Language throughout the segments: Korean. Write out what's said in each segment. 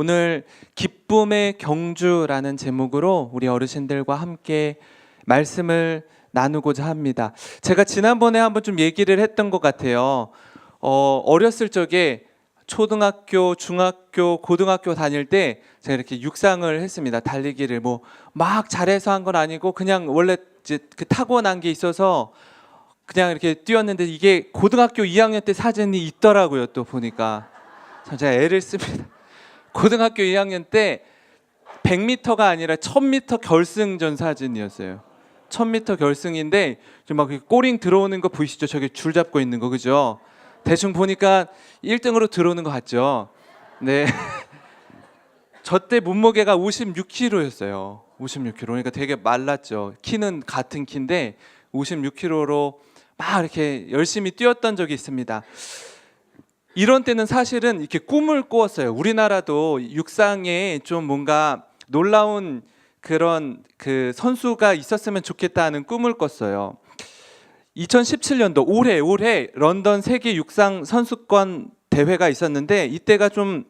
오늘 기쁨의 경주라는 제목으로 우리 어르신들과 함께 말씀을 나누고자 합니다. 제가 지난번에 한번 좀 얘기를 했던 것 같아요. 어렸을 적에 초등학교, 중학교, 고등학교 다닐 때 제가 이렇게 육상을 했습니다. 달리기를 뭐 막 잘해서 한 건 아니고 그냥 원래 이제 그 타고난 게 있어서 그냥 이렇게 뛰었는데 이게 고등학교 2학년 때 사진이 있더라고요. 또 보니까 제가 애를 씁니다. 고등학교 2학년 때 100m가 아니라 1000m 결승전 사진이었어요. 1000m 결승인데 좀 막 꼬링 들어오는 거 보이시죠? 저기 줄 잡고 있는 거, 그죠? 대충 보니까 1등으로 들어오는 것 같죠? 네. 저 때 몸무게가 56kg였어요. 56kg. 그러니까 되게 말랐죠. 키는 같은 키인데 56kg로 막 이렇게 열심히 뛰었던 적이 있습니다. 이런 때는 사실은 이렇게 꿈을 꾸었어요. 우리나라도 육상에 좀 뭔가 놀라운 그런 그 선수가 있었으면 좋겠다는 꿈을 꿨어요. 2017년도 올해 런던 세계 육상 선수권 대회가 있었는데 이때가 좀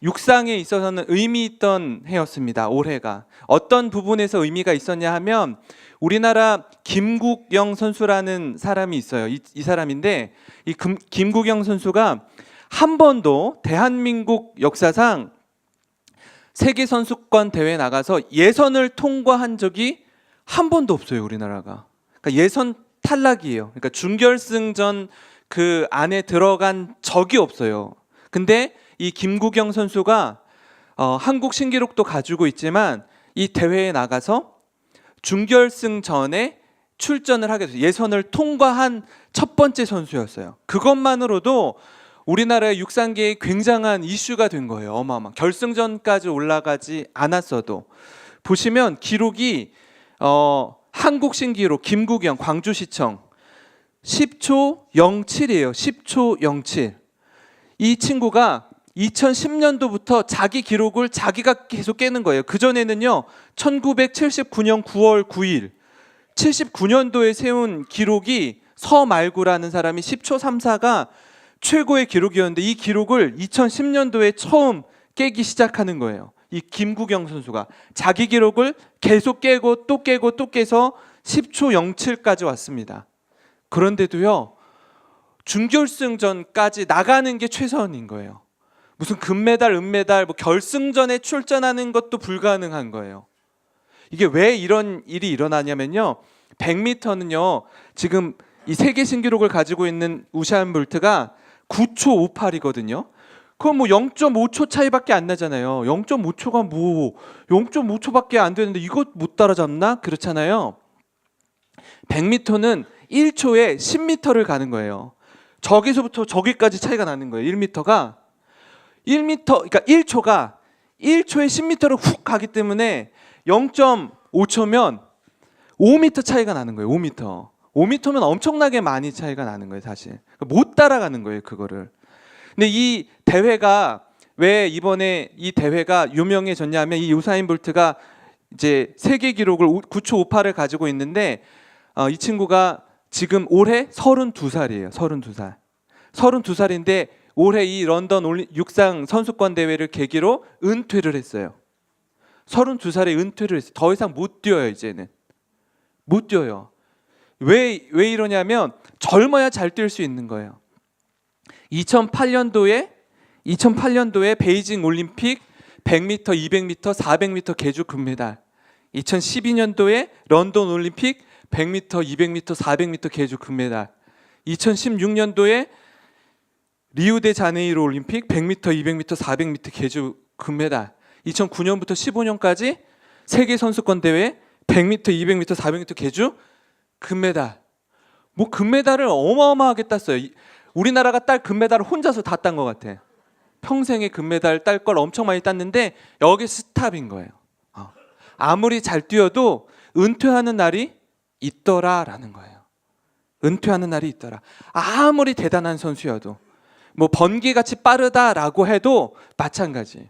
육상에 있어서는 의미 있던 해였습니다. 올해가 어떤 부분에서 의미가 있었냐 하면 우리나라 김국영 선수라는 사람이 있어요. 이 사람인데 이 김국영 선수가 한 번도 대한민국 역사상 세계 선수권 대회 나가서 예선을 통과한 적이 한 번도 없어요. 우리나라가. 그러니까 예선 탈락이에요. 그러니까 준결승전 그 안에 들어간 적이 없어요. 근데 이 김국영 선수가 한국 신기록도 가지고 있지만 이 대회에 나가서 준결승전에 출전을 하게 됐어요. 예선을 통과한 첫 번째 선수였어요. 그것만으로도 우리나라의 육상계에 굉장한 이슈가 된 거예요. 어마어마한. 결승전까지 올라가지 않았어도 보시면 기록이 한국 신기록 김국영 광주시청 10초 07이에요. 10초 07. 이 친구가 2010년도부터 자기 기록을 자기가 계속 깨는 거예요. 그전에는요 1979년 9월 9일 79년도에 세운 기록이 서말구라는 사람이 10초 34가 최고의 기록이었는데 이 기록을 2010년도에 처음 깨기 시작하는 거예요. 이 김국영 선수가 자기 기록을 계속 깨고 또 깨고 또 깨서 10초 07까지 왔습니다. 그런데도요 준결승전까지 나가는 게 최선인 거예요. 무슨 금메달, 은메달, 뭐 결승전에 출전하는 것도 불가능한 거예요. 이게 왜 이런 일이 일어나냐면요 100m는요 지금 이 세계 신기록을 가지고 있는 우샤인 볼트가 9초 58이거든요. 그럼 뭐 0.5초 차이밖에 안 나잖아요. 0.5초가 뭐 0.5초밖에 안 되는데 이거 못 따라잡나? 그렇잖아요. 100m는 1초에 10m를 가는 거예요. 저기서부터 저기까지 차이가 나는 거예요. 1m가 1m, 그러니까 1초가 1초에 10m를 훅 가기 때문에 0.5초면 5m 차이가 나는 거예요. 5m. 5m면 엄청나게 많이 차이가 나는 거예요, 사실. 못 따라가는 거예요, 그거를. 근데 이 대회가 왜 이번에 이 대회가 유명해졌냐면 이 우사인 볼트가 이제 세계 기록을 9초 58을 가지고 있는데 이 친구가 지금 올해 32살이에요. 32살. 32살인데 올해 이 런던 육상 선수권 대회를 계기로 은퇴를 했어요. 32살에 은퇴를 했어요. 더 이상 못 뛰어요, 이제는. 못 뛰어요. 왜 이러냐면 젊어야 잘 뛸 수 있는 거예요. 2008년도에 베이징 올림픽 100m, 200m, 400m 계주 금메달. 2012년도에 런던 올림픽 100m, 200m, 400m 계주 금메달. 2016년도에 리우데자네이루 올림픽 100m, 200m, 400m 계주 금메달. 2009년부터 15년까지 세계 선수권 대회 100m, 200m, 400m 계주 금메달. 뭐 금메달을 어마어마하게 땄어요. 우리나라가 딸 금메달을 혼자서 다 딴 것 같아. 평생에 금메달 딸 걸 엄청 많이 땄는데 여기 스탑인 거예요. 아무리 잘 뛰어도 은퇴하는 날이 있더라라는 거예요. 은퇴하는 날이 있더라. 아무리 대단한 선수여도 뭐 번개같이 빠르다라고 해도 마찬가지.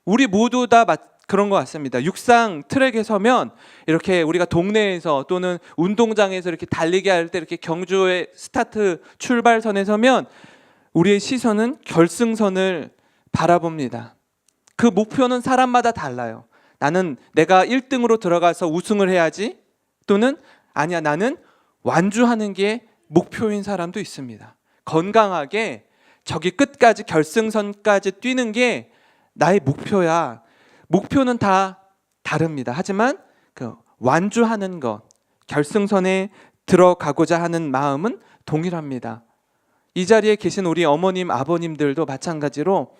우리 모두 다 그런 것 같습니다. 육상 트랙에 서면 이렇게 우리가 동네에서 또는 운동장에서 이렇게 달리기 할 때 이렇게 경주의 스타트 출발선에 서면 우리의 시선은 결승선을 바라봅니다. 그 목표는 사람마다 달라요. 나는 내가 1등으로 들어가서 우승을 해야지, 또는 아니야, 나는 완주하는 게 목표인 사람도 있습니다. 건강하게 저기 끝까지 결승선까지 뛰는 게 나의 목표야. 목표는 다 다릅니다. 하지만 그 완주하는 것, 결승선에 들어가고자 하는 마음은 동일합니다. 이 자리에 계신 우리 어머님, 아버님들도 마찬가지로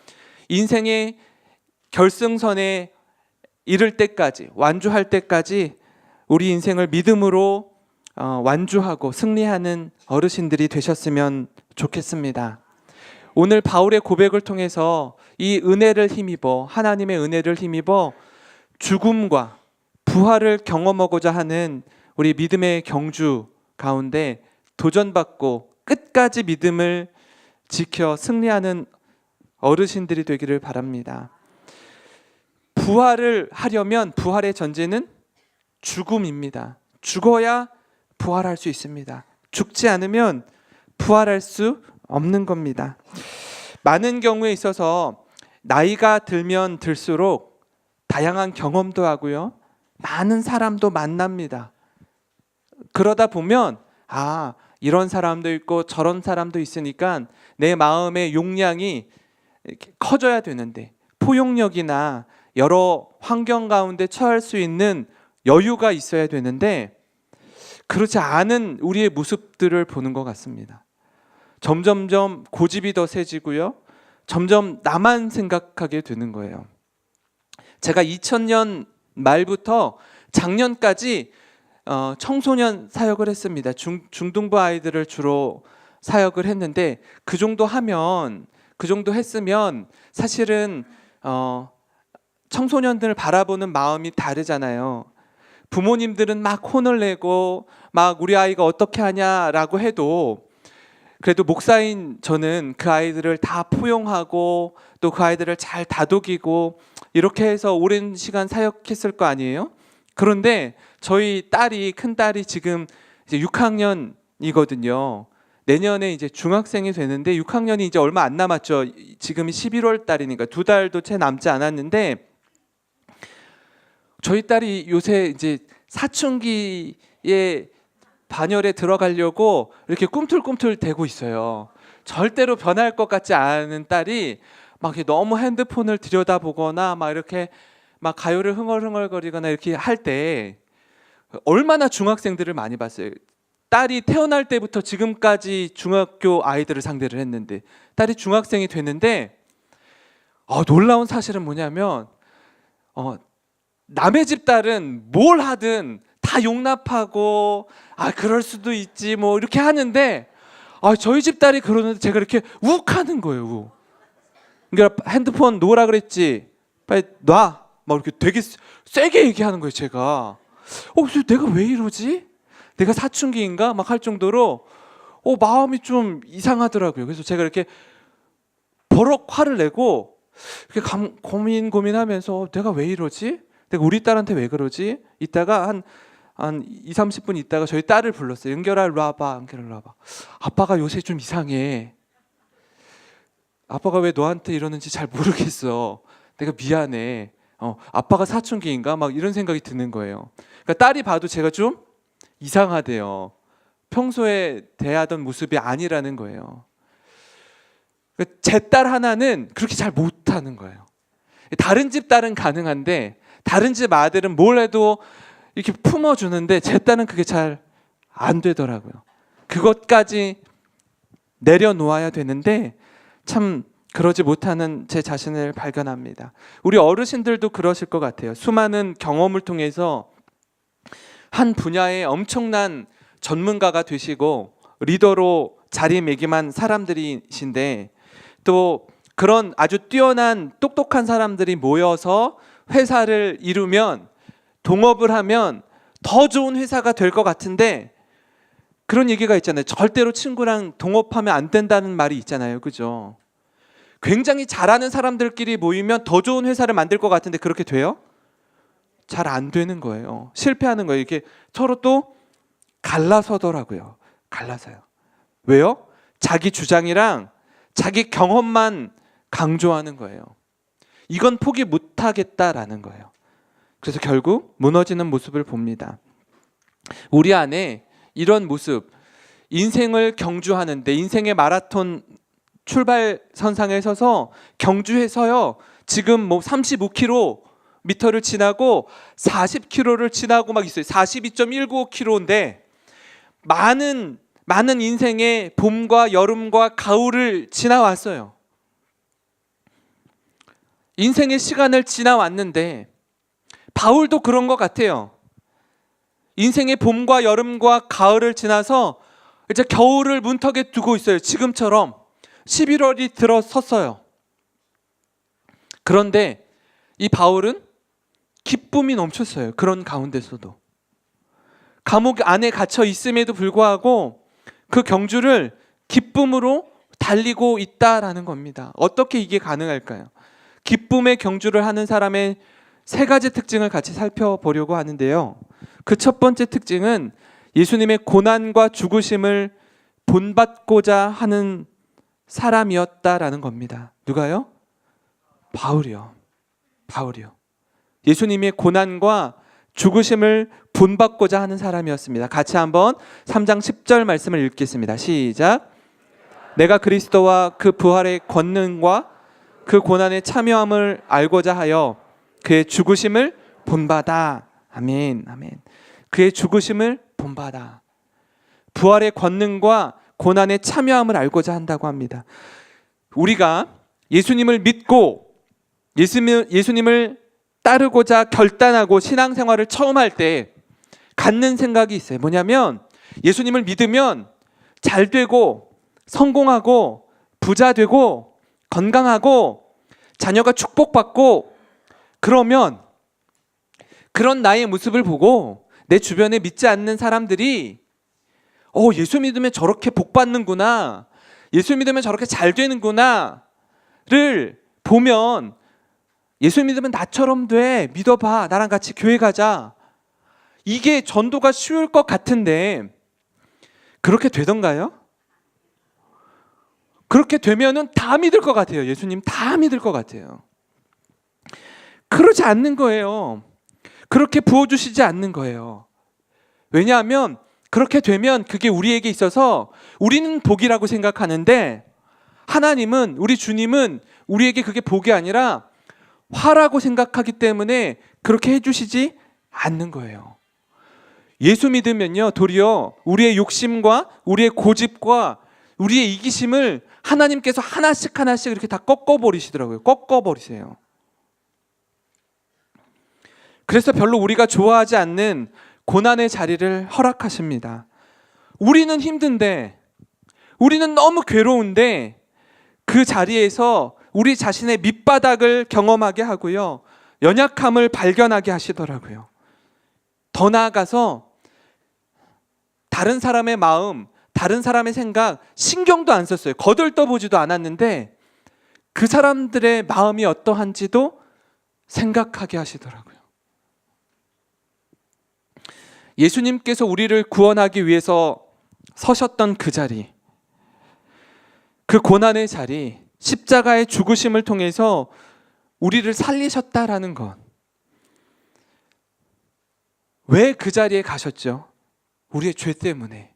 인생의 결승선에 이를 때까지, 완주할 때까지 우리 인생을 믿음으로 완주하고 승리하는 어르신들이 되셨으면 좋겠습니다. 오늘 바울의 고백을 통해서 이 은혜를 힘입어, 하나님의 은혜를 힘입어 죽음과 부활을 경험하고자 하는 우리 믿음의 경주 가운데 도전받고 끝까지 믿음을 지켜 승리하는 어르신들이 되기를 바랍니다. 부활을 하려면 부활의 전제는 죽음입니다. 죽어야 부활할 수 있습니다. 죽지 않으면 부활할 수 없는 겁니다. 많은 경우에 있어서 나이가 들면 들수록 다양한 경험도 하고요, 많은 사람도 만납니다. 그러다 보면 이런 사람도 있고 저런 사람도 있으니까 내 마음의 용량이 이렇게 커져야 되는데, 포용력이나 여러 환경 가운데 처할 수 있는 여유가 있어야 되는데 그렇지 않은 우리의 모습들을 보는 것 같습니다. 점점점 고집이 더 세지고요, 점점 나만 생각하게 되는 거예요. 제가 2000년 말부터 작년까지 청소년 사역을 했습니다. 중등부 아이들을 주로 사역을 했는데 그 정도 했으면 사실은 청소년들을 바라보는 마음이 다르잖아요. 부모님들은 막 혼을 내고 막 우리 아이가 어떻게 하냐라고 해도 그래도 목사인 저는 그 아이들을 다 포용하고 또 그 아이들을 잘 다독이고 이렇게 해서 오랜 시간 사역했을 거 아니에요? 그런데 저희 큰 딸이 지금 이제 6학년이거든요. 내년에 이제 중학생이 되는데 6학년이 이제 얼마 안 남았죠. 지금이 11월 달이니까 2달도 채 남지 않았는데 저희 딸이 요새 이제 사춘기에 반열에 들어가려고 이렇게 꿈틀꿈틀 대고 있어요. 절대로 변할 것 같지 않은 딸이 막 너무 핸드폰을 들여다보거나 막 이렇게 막 가요를 흥얼흥얼거리거나 이렇게 할 때 얼마나 중학생들을 많이 봤어요. 딸이 태어날 때부터 지금까지 중학교 아이들을 상대를 했는데 딸이 중학생이 됐는데 놀라운 사실은 뭐냐면 남의 집 딸은 뭘 하든 다 용납하고 그럴 수도 있지 뭐 이렇게 하는데 저희 집 딸이 그러는데 제가 이렇게 욱하는 거예요. 욱. 그러니까 핸드폰 놓으라 그랬지, 빨리 놔, 막 이렇게 되게 세게 얘기하는 거예요. 제가 내가 왜 이러지? 내가 사춘기인가? 막 할 정도로 마음이 좀 이상하더라고요. 그래서 제가 이렇게 버럭 화를 내고 이렇게 고민하면서 내가 왜 이러지? 내가 우리 딸한테 왜 그러지? 이따가 한 2, 30분 있다가 저희 딸을 불렀어요. 은결아 일로 와봐. 은결아 일로 와봐. 아빠가 요새 좀 이상해. 아빠가 왜 너한테 이러는지 잘 모르겠어. 내가 미안해. 아빠가 사춘기인가? 막 이런 생각이 드는 거예요. 그러니까 딸이 봐도 제가 좀 이상하대요. 평소에 대하던 모습이 아니라는 거예요. 제 딸 하나는 그렇게 잘 못하는 거예요. 다른 집 딸은 가능한데 다른 집 아들은 뭘 해도 이렇게 품어주는데 제 딸은 그게 잘 안 되더라고요. 그것까지 내려놓아야 되는데 참 그러지 못하는 제 자신을 발견합니다. 우리 어르신들도 그러실 것 같아요. 수많은 경험을 통해서 한 분야에 엄청난 전문가가 되시고 리더로 자리매김한 사람들이신데 또 그런 아주 뛰어난 똑똑한 사람들이 모여서 회사를 이루면, 동업을 하면 더 좋은 회사가 될 것 같은데 그런 얘기가 있잖아요. 절대로 친구랑 동업하면 안 된다는 말이 있잖아요. 그죠? 굉장히 잘하는 사람들끼리 모이면 더 좋은 회사를 만들 것 같은데 그렇게 돼요? 잘 안 되는 거예요. 실패하는 거예요. 이렇게 서로 또 갈라서더라고요. 갈라서요. 왜요? 자기 주장이랑 자기 경험만 강조하는 거예요. 이건 포기 못하겠다라는 거예요. 그래서 결국 무너지는 모습을 봅니다. 우리 안에 이런 모습, 인생을 경주하는데, 인생의 마라톤 출발선상에 서서 경주해서요, 지금 뭐 35km를 지나고 40km를 지나고 막 있어요. 42.195km인데 많은 인생의 봄과 여름과 가을을 지나왔어요. 인생의 시간을 지나왔는데 바울도 그런 것 같아요. 인생의 봄과 여름과 가을을 지나서 이제 겨울을 문턱에 두고 있어요. 지금처럼 11월이 들어섰어요. 그런데 이 바울은 기쁨이 넘쳤어요. 그런 가운데서도. 감옥 안에 갇혀 있음에도 불구하고 그 경주를 기쁨으로 달리고 있다라는 겁니다. 어떻게 이게 가능할까요? 기쁨의 경주를 하는 사람의 세 가지 특징을 같이 살펴보려고 하는데요. 그 첫 번째 특징은 예수님의 고난과 죽으심을 본받고자 하는 사람이었다라는 겁니다. 누가요? 바울이요. 예수님의 고난과 죽으심을 본받고자 하는 사람이었습니다. 같이 한번 3장 10절 말씀을 읽겠습니다. 시작. 내가 그리스도와 그 부활의 권능과 그 고난의 참여함을 알고자 하여 그의 죽으심을 본받아. 아멘. 그의 죽으심을 본받아. 부활의 권능과 고난의 참여함을 알고자 한다고 합니다. 우리가 예수님을 믿고 예수님을 따르고자 결단하고 신앙생활을 처음 할 때 갖는 생각이 있어요. 뭐냐면 예수님을 믿으면 잘 되고 성공하고 부자 되고 건강하고 자녀가 축복받고, 그러면 그런 나의 모습을 보고 내 주변에 믿지 않는 사람들이 예수 믿으면 저렇게 복 받는구나, 예수 믿으면 저렇게 잘 되는구나를 보면, 예수 믿으면 나처럼 돼, 믿어봐, 나랑 같이 교회 가자, 이게 전도가 쉬울 것 같은데 그렇게 되던가요? 그렇게 되면은 다 믿을 것 같아요. 예수님 다 믿을 것 같아요. 그러지 않는 거예요. 그렇게 부어주시지 않는 거예요. 왜냐하면 그렇게 되면 그게 우리에게 있어서 우리는 복이라고 생각하는데, 하나님은, 우리 주님은 우리에게 그게 복이 아니라 화라고 생각하기 때문에 그렇게 해주시지 않는 거예요. 예수 믿으면요, 도리어 우리의 욕심과 우리의 고집과 우리의 이기심을 하나님께서 하나씩 이렇게 다 꺾어버리시더라고요. 꺾어버리세요. 그래서 별로 우리가 좋아하지 않는 고난의 자리를 허락하십니다. 우리는 힘든데, 우리는 너무 괴로운데 그 자리에서 우리 자신의 밑바닥을 경험하게 하고요, 연약함을 발견하게 하시더라고요. 더 나아가서 다른 사람의 마음, 다른 사람의 생각 신경도 안 썼어요. 거들떠보지도 않았는데 그 사람들의 마음이 어떠한지도 생각하게 하시더라고요. 예수님께서 우리를 구원하기 위해서 서셨던 그 자리, 그 고난의 자리, 십자가의 죽으심을 통해서 우리를 살리셨다라는 것. 왜 그 자리에 가셨죠? 우리의 죄 때문에.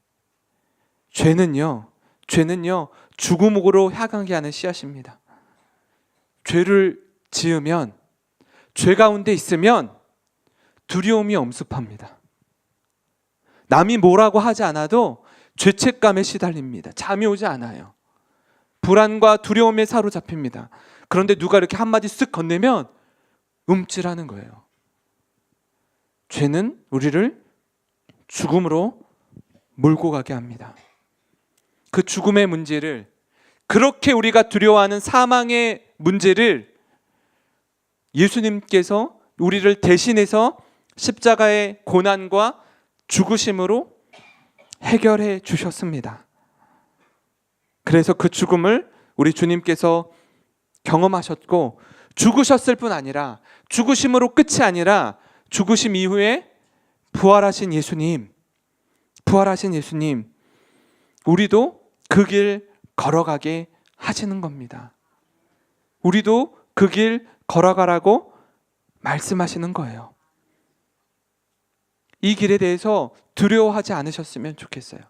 죄는요 죽음으로 향하게 하는 씨앗입니다. 죄를 지으면, 죄 가운데 있으면 두려움이 엄습합니다. 남이 뭐라고 하지 않아도 죄책감에 시달립니다. 잠이 오지 않아요. 불안과 두려움에 사로잡힙니다. 그런데 누가 이렇게 한마디 쓱 건네면 움찔하는 거예요. 죄는 우리를 죽음으로 몰고 가게 합니다. 그 죽음의 문제를, 그렇게 우리가 두려워하는 사망의 문제를 예수님께서 우리를 대신해서 십자가의 고난과 죽으심으로 해결해 주셨습니다. 그래서 그 죽음을 우리 주님께서 경험하셨고, 죽으셨을 뿐 아니라, 죽으심으로 끝이 아니라 죽으심 이후에 부활하신 예수님, 우리도 그 길 걸어가게 하시는 겁니다. 우리도 그 길 걸어가라고 말씀하시는 거예요. 이 길에 대해서 두려워하지 않으셨으면 좋겠어요.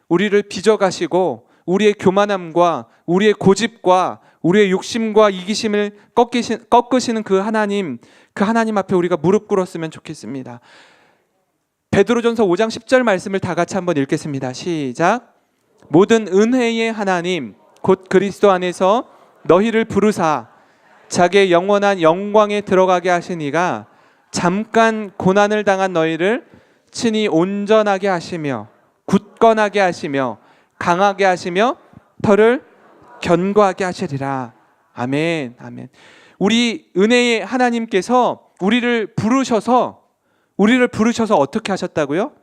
우리를 빚어가시고 우리의 교만함과 우리의 고집과 우리의 욕심과 이기심을 꺾으시는 그 하나님 앞에 우리가 무릎 꿇었으면 좋겠습니다. 베드로전서 5장 10절 말씀을 다 같이 한번 읽겠습니다. 시작. 모든 은혜의 하나님 곧 그리스도 안에서 너희를 부르사 자기의 영원한 영광에 들어가게 하시니가 잠깐 고난을 당한 너희를 친히 온전하게 하시며 굳건하게 하시며 강하게 하시며 털을 견고하게 하시리라. 아멘. 아멘. 우리 은혜의 하나님께서 우리를 부르셔서 어떻게 하셨다고요?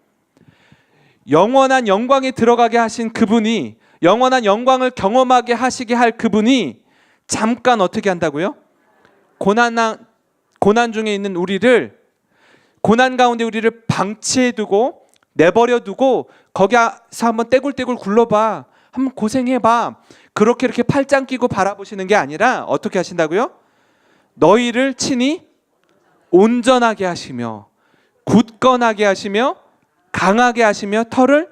영원한 영광에 들어가게 하신 그분이, 영원한 영광을 경험하게 하시게 할 그분이 잠깐 어떻게 한다고요? 고난 중에 있는 우리를, 고난 가운데 우리를 방치해두고 내버려두고 거기서 한번 떼굴떼굴 굴러봐, 한번 고생해봐, 그렇게 이렇게 팔짱 끼고 바라보시는 게 아니라 어떻게 하신다고요? 너희를 친히 온전하게 하시며 굳건하게 하시며 강하게 하시며 털을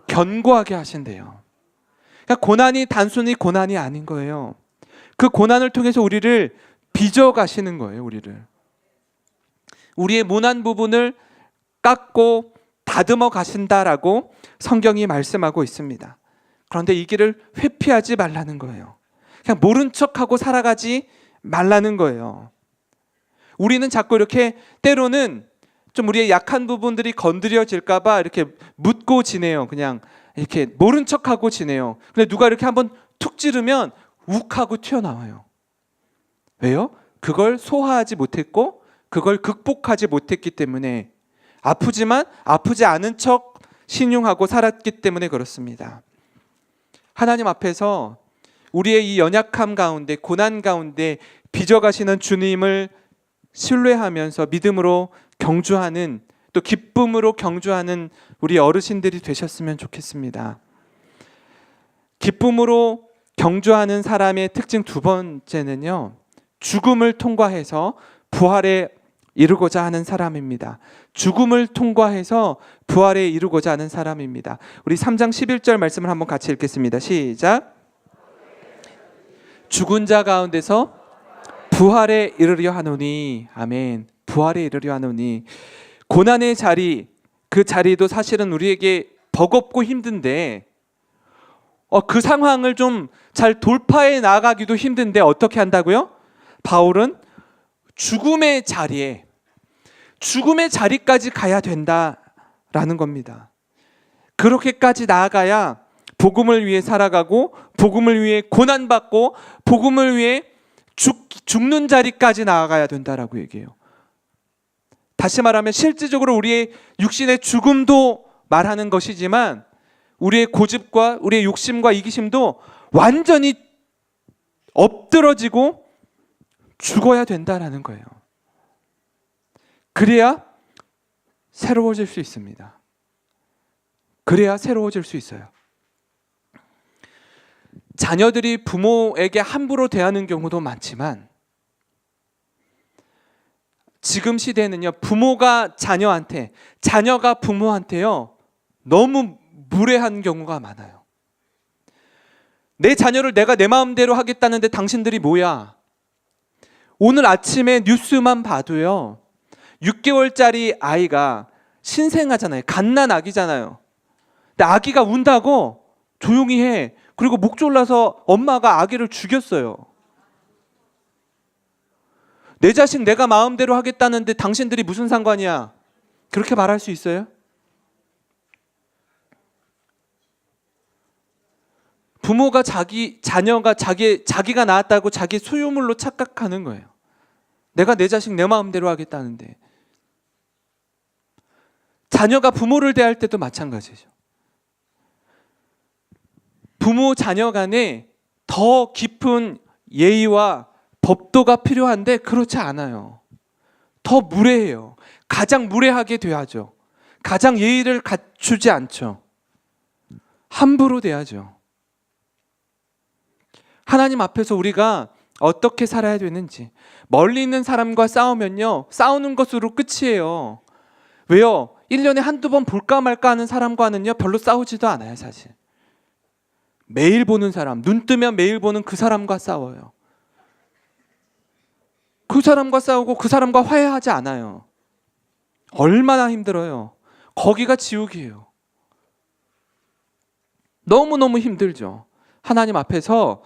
견고하게 하신대요. 그러니까 고난이 단순히 고난이 아닌 거예요. 그 고난을 통해서 우리를 빚어가시는 거예요. 우리의 모난 부분을 깎고 다듬어 가신다라고 성경이 말씀하고 있습니다. 그런데 이 길을 회피하지 말라는 거예요. 그냥 모른 척하고 살아가지 말라는 거예요. 우리는 자꾸 이렇게 때로는 좀 우리의 약한 부분들이 건드려질까 봐 이렇게 묻고 지내요. 그냥 이렇게 모른 척하고 지내요. 근데 누가 이렇게 한번 툭 찌르면 욱하고 튀어나와요. 왜요? 그걸 소화하지 못했고 그걸 극복하지 못했기 때문에, 아프지만 아프지 않은 척 신용하고 살았기 때문에 그렇습니다. 하나님 앞에서 우리의 이 연약함 가운데, 고난 가운데 빚어가시는 주님을 신뢰하면서 믿음으로 경주하는, 또 기쁨으로 경주하는 우리 어르신들이 되셨으면 좋겠습니다. 기쁨으로 경주하는 사람의 특징 두 번째는요, 죽음을 통과해서 부활에 이루고자 하는 사람입니다. 죽음을 통과해서 부활에 이루고자 하는 사람입니다. 우리 3장 11절 말씀을 한번 같이 읽겠습니다. 시작. 죽은 자 가운데서 부활에 이르려 하노니. 아멘. 부활에 이르려 하노니. 고난의 자리, 그 자리도 사실은 우리에게 버겁고 힘든데, 그 상황을 좀 잘 돌파해 나가기도 힘든데 어떻게 한다고요? 바울은 죽음의 자리까지 가야 된다라는 겁니다. 그렇게까지 나아가야 복음을 위해 살아가고, 복음을 위해 고난받고, 복음을 위해 죽는 자리까지 나아가야 된다라고 얘기해요. 다시 말하면 실질적으로 우리의 육신의 죽음도 말하는 것이지만 우리의 고집과 우리의 욕심과 이기심도 완전히 엎드러지고 죽어야 된다라는 거예요. 그래야 새로워질 수 있습니다. 그래야 새로워질 수 있어요. 자녀들이 부모에게 함부로 대하는 경우도 많지만, 지금 시대는요, 부모가 자녀한테, 자녀가 부모한테요, 너무 무례한 경우가 많아요. 내 자녀를 내가 내 마음대로 하겠다는데 당신들이 뭐야? 오늘 아침에 뉴스만 봐도요, 6개월짜리 아이가 신생아잖아요. 갓난 아기잖아요. 근데 아기가 운다고 조용히 해. 그리고 목 졸라서 엄마가 아기를 죽였어요. 내 자식 내가 마음대로 하겠다는데 당신들이 무슨 상관이야? 그렇게 말할 수 있어요? 부모가 자녀가 자기가 낳았다고 자기 소유물로 착각하는 거예요. 내가 내 자식 내 마음대로 하겠다는데. 자녀가 부모를 대할 때도 마찬가지죠. 부모 자녀 간에 더 깊은 예의와 법도가 필요한데 그렇지 않아요. 더 무례해요. 가장 무례하게 대하죠. 가장 예의를 갖추지 않죠. 함부로 대하죠. 하나님 앞에서 우리가 어떻게 살아야 되는지. 멀리 있는 사람과 싸우면요, 싸우는 것으로 끝이에요. 왜요? 1년에 한두 번 볼까 말까 하는 사람과는요 별로 싸우지도 않아요. 사실 매일 보는 사람, 눈 뜨면 매일 보는 그 사람과 싸워요. 그 사람과 싸우고 그 사람과 화해하지 않아요. 얼마나 힘들어요. 거기가 지옥이에요. 너무너무 힘들죠. 하나님 앞에서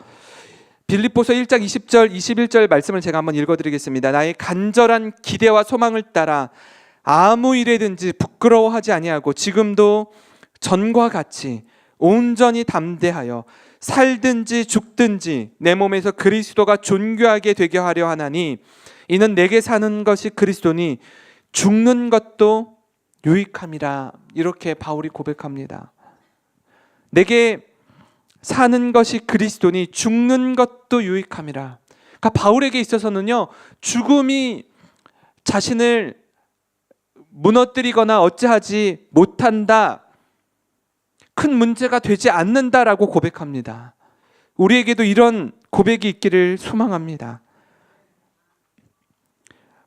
빌립보서 1장 20절 21절 말씀을 제가 한번 읽어드리겠습니다. 나의 간절한 기대와 소망을 따라 아무 일에든지 부끄러워하지 아니하고 지금도 전과 같이 온전히 담대하여 살든지 죽든지 내 몸에서 그리스도가 존귀하게 되게 하려 하나니 이는 내게 사는 것이 그리스도니 죽는 것도 유익함이라. 이렇게 바울이 고백합니다. 내게 사는 것이 그리스도니 죽는 것도 유익함이라. 그러니까 바울에게 있어서는요, 죽음이 자신을 무너뜨리거나 어찌하지 못한다, 큰 문제가 되지 않는다라고 고백합니다. 우리에게도 이런 고백이 있기를 소망합니다.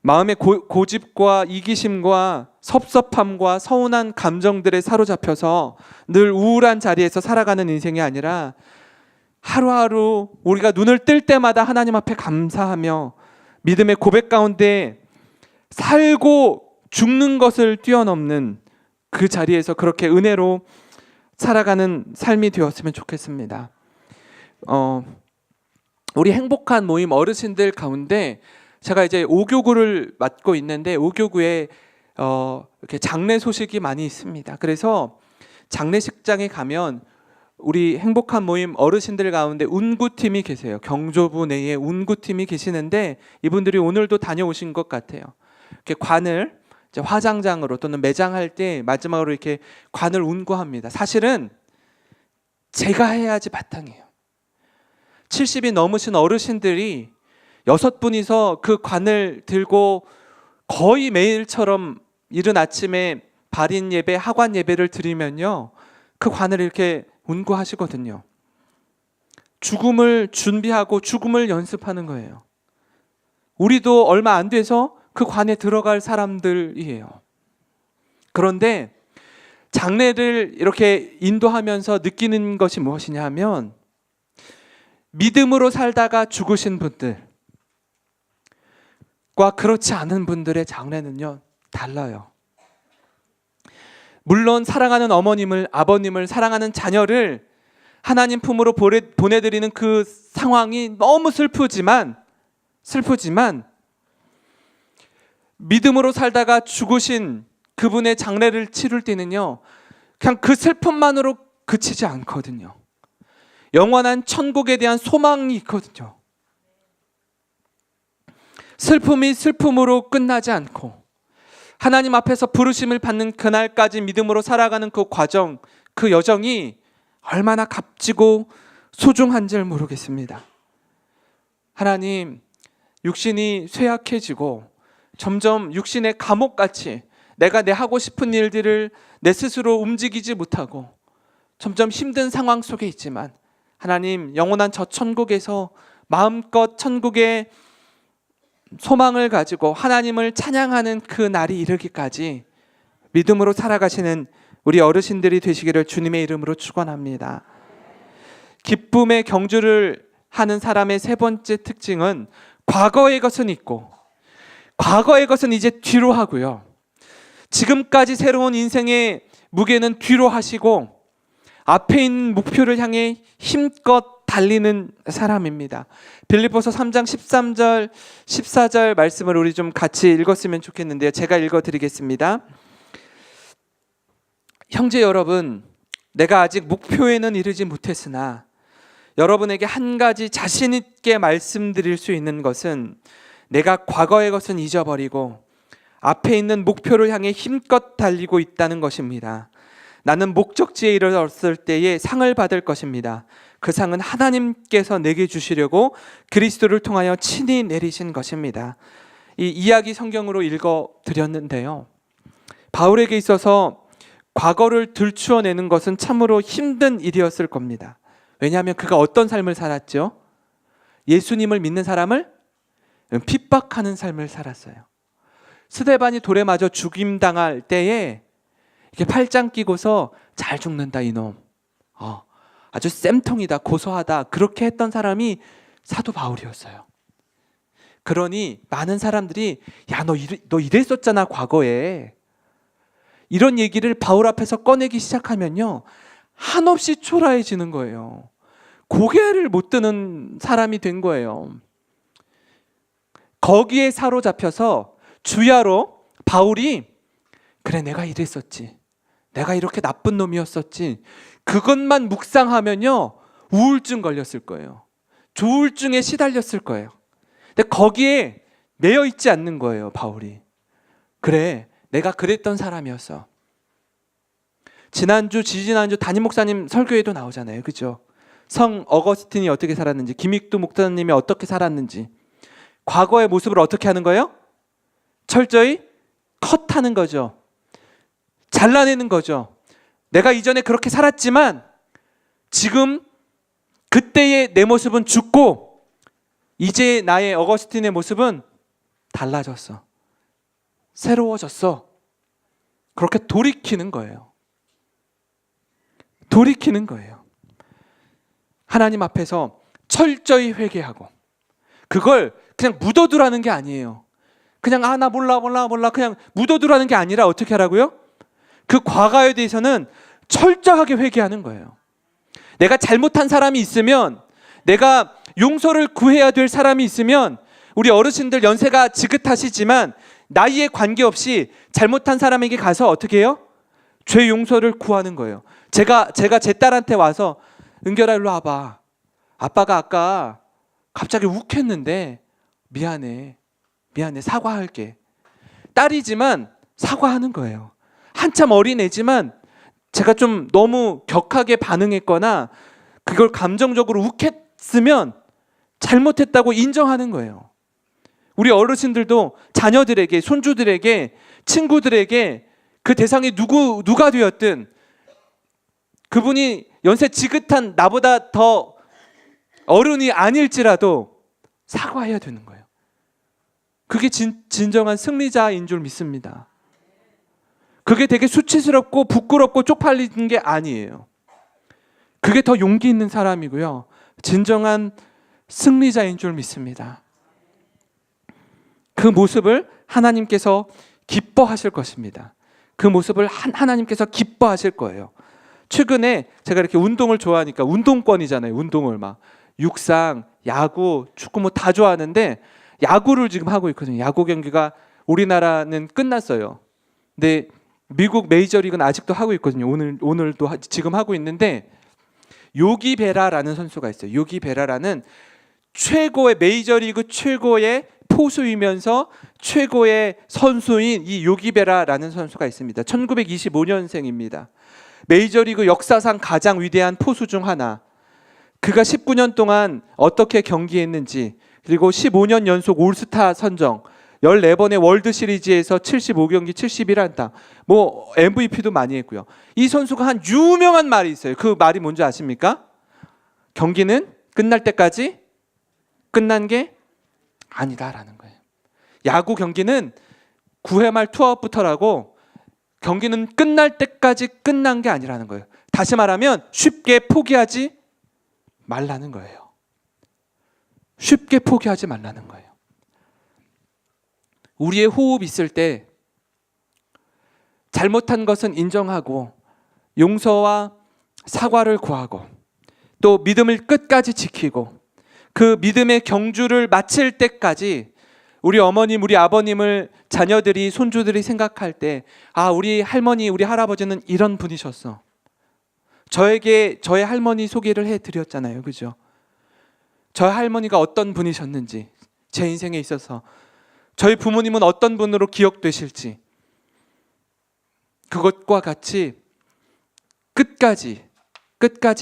마음의 고집과 이기심과 섭섭함과 서운한 감정들에 사로잡혀서 늘 우울한 자리에서 살아가는 인생이 아니라 하루하루 우리가 눈을 뜰 때마다 하나님 앞에 감사하며 믿음의 고백 가운데 살고 죽는 것을 뛰어넘는 그 자리에서 그렇게 은혜로 살아가는 삶이 되었으면 좋겠습니다. 우리 행복한 모임 어르신들 가운데 제가 이제 5교구를 맡고 있는데 5교구에 이렇게 장례 소식이 많이 있습니다. 그래서 장례식장에 가면 우리 행복한 모임 어르신들 가운데 운구팀이 계세요. 경조부 내에 운구팀이 계시는데 이분들이 오늘도 다녀오신 것 같아요. 이렇게 관을 이제 화장장으로 또는 매장할 때 마지막으로 이렇게 관을 운구합니다. 사실은 제가 해야지 바탕이에요. 70이 넘으신 어르신들이 6분이서 그 관을 들고 거의 매일처럼 이른 아침에 발인 예배, 하관 예배를 드리면요, 그 관을 이렇게 운구하시거든요. 죽음을 준비하고 죽음을 연습하는 거예요. 우리도 얼마 안 돼서 그 관에 들어갈 사람들이에요. 그런데 장례를 이렇게 인도하면서 느끼는 것이 무엇이냐 하면 믿음으로 살다가 죽으신 분들과 그렇지 않은 분들의 장례는요 달라요. 물론 사랑하는 어머님을, 아버님을, 사랑하는 자녀를 하나님 품으로 보내드리는 그 상황이 너무 슬프지만 믿음으로 살다가 죽으신 그분의 장례를 치를 때는요 그냥 그 슬픔만으로 그치지 않거든요. 영원한 천국에 대한 소망이 있거든요. 슬픔이 슬픔으로 끝나지 않고 하나님 앞에서 부르심을 받는 그날까지 믿음으로 살아가는 그 과정, 그 여정이 얼마나 값지고 소중한지를 모르겠습니다. 하나님, 육신이 쇠약해지고 점점 육신의 감옥같이 내가 내 하고 싶은 일들을 내 스스로 움직이지 못하고 점점 힘든 상황 속에 있지만 하나님, 영원한 저 천국에서 마음껏 천국의 소망을 가지고 하나님을 찬양하는 그 날이 이르기까지 믿음으로 살아가시는 우리 어르신들이 되시기를 주님의 이름으로 축원합니다. 기쁨의 경주를 하는 사람의 세 번째 특징은 과거의 것은 있고 과거의 것은 이제 뒤로 하고요. 지금까지 새로운 인생의 무게는 뒤로 하시고 앞에 있는 목표를 향해 힘껏 달리는 사람입니다. 빌립보서 3장 13절 14절 말씀을 우리 좀 같이 읽었으면 좋겠는데요. 제가 읽어드리겠습니다. 형제 여러분, 내가 아직 목표에는 이르지 못했으나 여러분에게 한 가지 자신 있게 말씀드릴 수 있는 것은 내가 과거의 것은 잊어버리고 앞에 있는 목표를 향해 힘껏 달리고 있다는 것입니다. 나는 목적지에 이르렀을 때에 상을 받을 것입니다. 그 상은 하나님께서 내게 주시려고 그리스도를 통하여 친히 내리신 것입니다. 이 이야기 성경으로 읽어드렸는데요. 바울에게 있어서 과거를 들추어내는 것은 참으로 힘든 일이었을 겁니다. 왜냐하면 그가 어떤 삶을 살았죠? 예수님을 믿는 사람을 핍박하는 삶을 살았어요. 스데반이 돌에 맞아 죽임당할 때에 이렇게 팔짱 끼고서 잘 죽는다 이놈, 아주 쌤통이다, 고소하다, 그렇게 했던 사람이 사도 바울이었어요. 그러니 많은 사람들이 야, 너 이랬었잖아 과거에, 이런 얘기를 바울 앞에서 꺼내기 시작하면요, 한없이 초라해지는 거예요. 고개를 못 드는 사람이 된 거예요. 거기에 사로잡혀서 주야로 바울이 그래, 내가 이랬었지, 내가 이렇게 나쁜 놈이었었지, 그것만 묵상하면요 우울증 걸렸을 거예요. 조울증에 시달렸을 거예요. 근데 거기에 매여 있지 않는 거예요. 바울이 그래, 내가 그랬던 사람이었어. 지지난주 담임 목사님 설교에도 나오잖아요, 그죠? 성 어거스틴이 어떻게 살았는지, 김익두 목사님이 어떻게 살았는지, 과거의 모습을 어떻게 하는 거예요? 철저히 컷하는 거죠. 잘라내는 거죠. 내가 이전에 그렇게 살았지만 지금 그때의 내 모습은 죽고 이제 나의 어거스틴의 모습은 달라졌어, 새로워졌어. 그렇게 돌이키는 거예요. 돌이키는 거예요. 하나님 앞에서 철저히 회개하고, 그걸 그냥 묻어두라는 게 아니에요. 그냥 나 몰라 그냥 묻어두라는 게 아니라 어떻게 하라고요? 그 과거에 대해서는 철저하게 회개하는 거예요. 내가 잘못한 사람이 있으면, 내가 용서를 구해야 될 사람이 있으면, 우리 어르신들 연세가 지긋하시지만 나이에 관계없이 잘못한 사람에게 가서 어떻게 해요? 죄 용서를 구하는 거예요. 제가 제 딸한테 와서 은결아 일로 와봐, 아빠가 아까 갑자기 욱했는데 미안해 사과할게. 딸이지만 사과하는 거예요. 한참 어린애지만 제가 좀 너무 격하게 반응했거나 그걸 감정적으로 욱했으면 잘못했다고 인정하는 거예요. 우리 어르신들도 자녀들에게, 손주들에게, 친구들에게 그 대상이 누가 되었든 그분이 연세 지긋한 나보다 더 어른이 아닐지라도 사과해야 되는 거예요. 그게 진정한 승리자인 줄 믿습니다. 그게 되게 수치스럽고 부끄럽고 쪽팔리는 게 아니에요. 그게 더 용기 있는 사람이고요, 진정한 승리자인 줄 믿습니다. 그 모습을 하나님께서 기뻐하실 것입니다. 그 모습을 하나님께서 기뻐하실 거예요. 최근에 제가 이렇게 운동을 좋아하니까, 운동권이잖아요. 운동을 막 육상, 야구, 축구 뭐 다 좋아하는데 야구를 지금 하고 있거든요. 야구 경기가 우리나라는 끝났어요. 근데 미국 메이저리그는 아직도 하고 있거든요. 오늘도 지금 하고 있는데, 요기 베라라는 선수가 있어요. 요기 베라라는 최고의, 메이저리그 최고의 포수이면서 최고의 선수인 이 요기 베라라는 선수가 있습니다. 1925년생입니다. 메이저리그 역사상 가장 위대한 포수 중 하나. 그가 19년 동안 어떻게 경기했는지, 그리고 15년 연속 올스타 선정, 14번의 월드 시리즈에서 75경기 71안타, 뭐 MVP도 많이 했고요. 이 선수가 한 유명한 말이 있어요. 그 말이 뭔지 아십니까? 경기는 끝날 때까지 끝난 게 아니다라는 거예요. 야구 경기는 9회 말 투아웃부터라고, 경기는 끝날 때까지 끝난 게 아니라는 거예요. 다시 말하면 쉽게 포기하지 말라는 거예요. 쉽게 포기하지 말라는 거예요. 우리의 호흡 있을 때 잘못한 것은 인정하고 용서와 사과를 구하고, 또 믿음을 끝까지 지키고, 그 믿음의 경주를 마칠 때까지 우리 어머님, 우리 아버님을 자녀들이, 손주들이 생각할 때, 우리 할머니, 우리 할아버지는 이런 분이셨어. 저에게 저의 할머니 소개를 해드렸잖아요, 그죠? 저희 할머니가 어떤 분이셨는지, 제 인생에 있어서 저희 부모님은 어떤 분으로 기억되실지, 그것과 같이 끝까지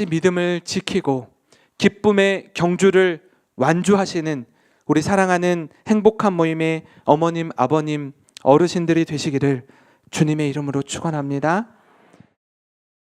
믿음을 지키고 기쁨의 경주를 완주하시는 우리 사랑하는 행복한 모임의 어머님, 아버님, 어르신들이 되시기를 주님의 이름으로 축원합니다.